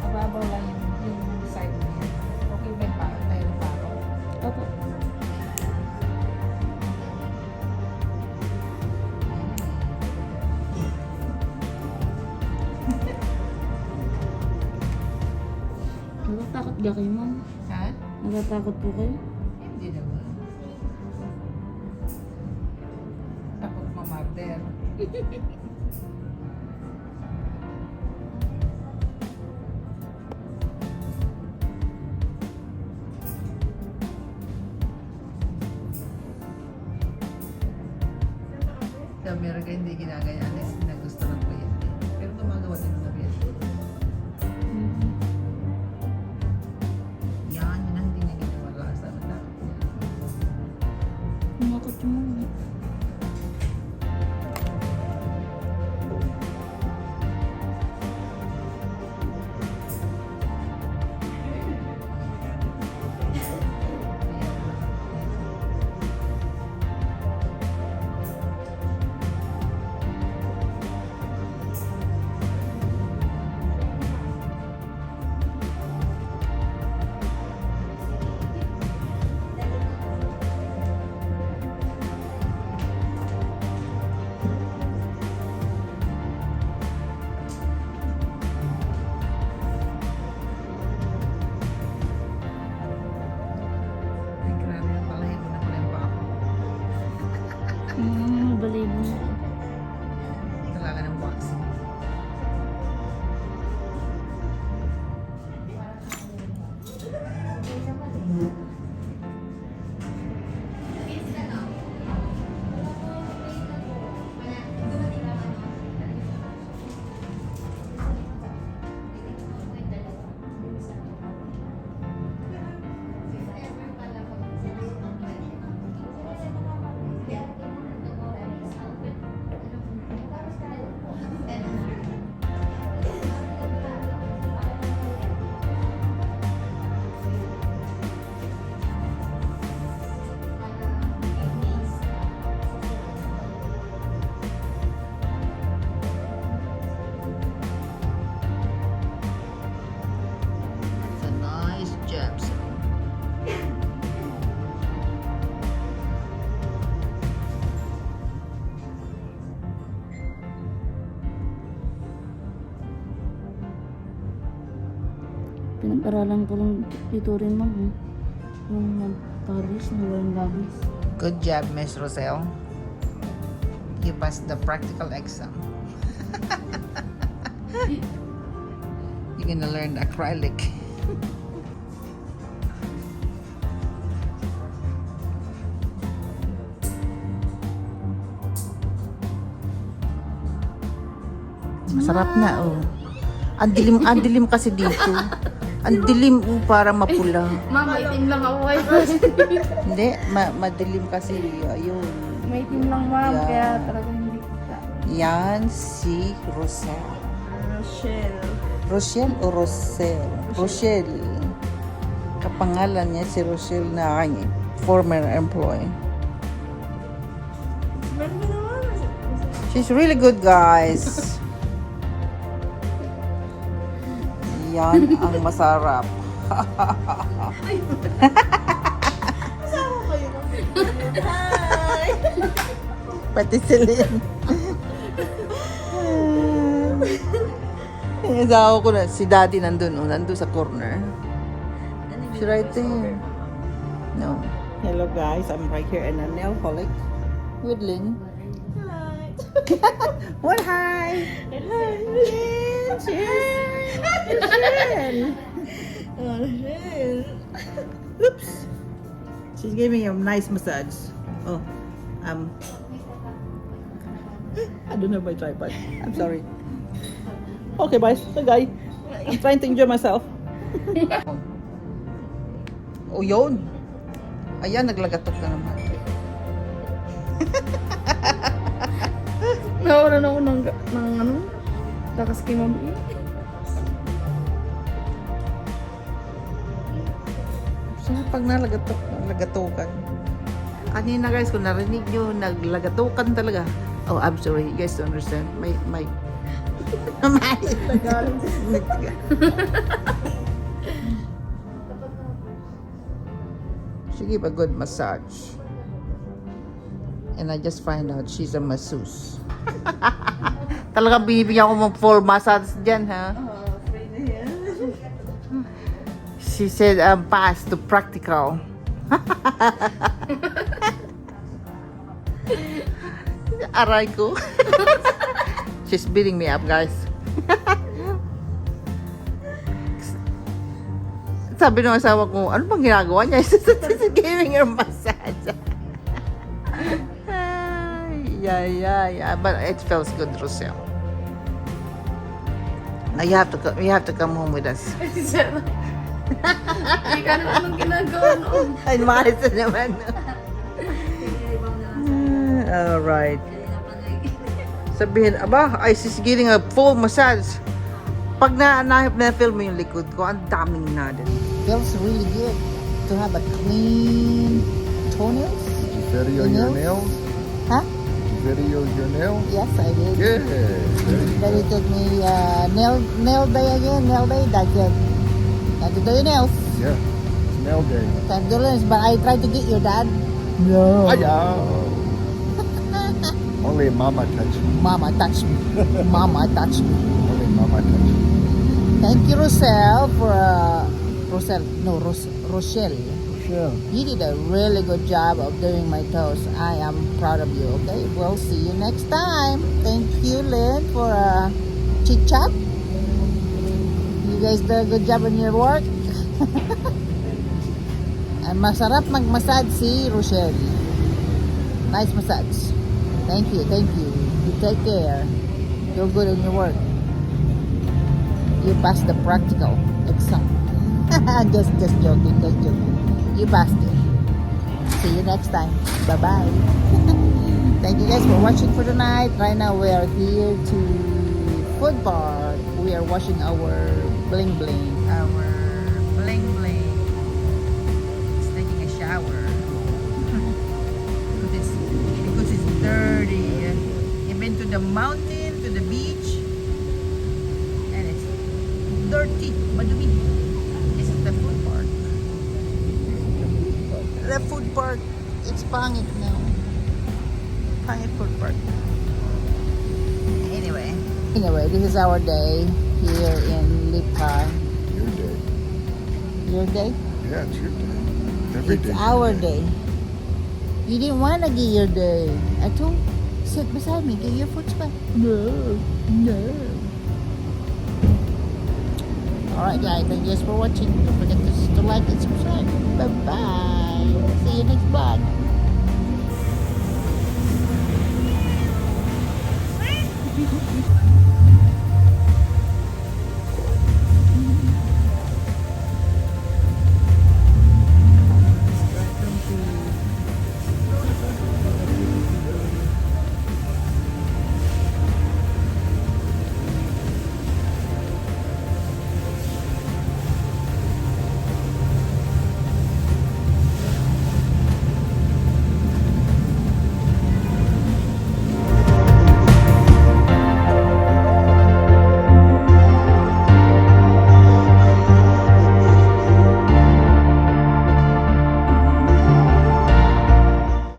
Mababaw lang yung side niya. Okay ba yung pako? Tayo ng pako? Opo. Natatakot ba kayo, ma'am? Ha? Natatakot po kayo? Hindi naman. Takot mamarder. Sa Amerika hindi ginagaya unless na gusto ng kuryente. Pero gumagawa din sa kuryente. Yan, yun ang hindi niya ginawa lahat sa mata. Kumakot yung ma'am. Ay, grabe na pala yun. Na pala yung bako. Balibo na. Talaga ng waxing. It's a nice job, sir. Pinag-aralan ko lang dito rin, ma'am. Yung mag-paris na walang labis. Good job, Miss Roselle. You passed the practical exam. You're gonna learn acrylic. Masarap na, oh. Ang dilim kasi dito. Ang dilim, oh, para mapula. Ma'am, may itim lang ako kayo. Hindi, madilim kasi, ayun. May itim lang, ma'am. Yeah. Kaya talagang hindi kita. Yan si Roselle. Rochelle. Rochelle o Roselle? Rochelle. Kapangalan niya si Rochelle na aking former employee. She's really good, guys. Yan ang masarap. Pati Celine. Inasawa ko na, si Daddy nandun, oh, nandun sa corner. She's right there. No. Hello guys, I'm right here in a nail holic with Lynn. Hi. What hi? Hello. Lynn. Lynn. Oh, Lynn. Oops. She's giving me a nice massage. Oh, I don't have my tripod. I'm sorry. Okay, bye. So, guys, I'm trying to enjoy myself. Oh, yun. Ayan, naglagatok na naman. Nawalan ako ng ano, takas kay mami. So, pag naglagatukan. Kanina guys, kung narinig nyo, naglagatukan talaga. Oh, I'm sorry, you guys don't understand. My Tagalog. She gave a good massage. And I just find out she's a masseuse. Talaga bibigyan ko mong full massage dyan, ha? Free na yan. She said, pass to practical. Aray ko. She's beating me up, guys. Sabi ng asawa ko, ano bang ginagawa niya? She's giving her massage. Yeah. But it feels good, Rosel. Now you have to come home with us. Hindi ka naman anong ginagawa noon. Ay, mahal sa naman. Alright. Sabihin, aba, she's getting a full massage. Pag na-film mo yung likod ko, ang daming natin. Feels really good to have a clean toenails. Did you video your nails? Huh? Did you video your nails? Yes, I did. Good. Then it took me nail day again, nail day, that's it. Time to do your nails. Yeah. It's nail day. Time to do nails, but I tried to get your dad. No. Only mama touched me. Mama touched me. Mama touched me. Only mama touched me. Thank you, Rochelle, for Rochelle. Sure. You did a really good job of doing my toes. I am proud of you. Okay, we'll see you next time. Thank you, Lynn, for chit chat. You guys do a good job on your work. And masarap mag-massage si Rochelle. Nice massage. Thank you. You take care. You're good in your work. You passed the practical exam. just joking. You passed it. See you next time. Bye-bye. Thank you guys for watching for tonight. Right now we are here to Food Park. We are washing our bling bling. It's taking a shower. because it's dirty. You've been to the mountain, to the beach, and it's dirty. Madumi. This is the food park. The food park. It's pangit now. Pangit food park. Anyway, this is our day here in Lipa. Your day. Your day? Yeah, it's your day. Every It's day. our day. You didn't want to get your day. I told, sit beside me, get your foot spot. No. Alright guys, thank you guys for watching. Don't forget to like and subscribe. Bye-bye. See you next vlog.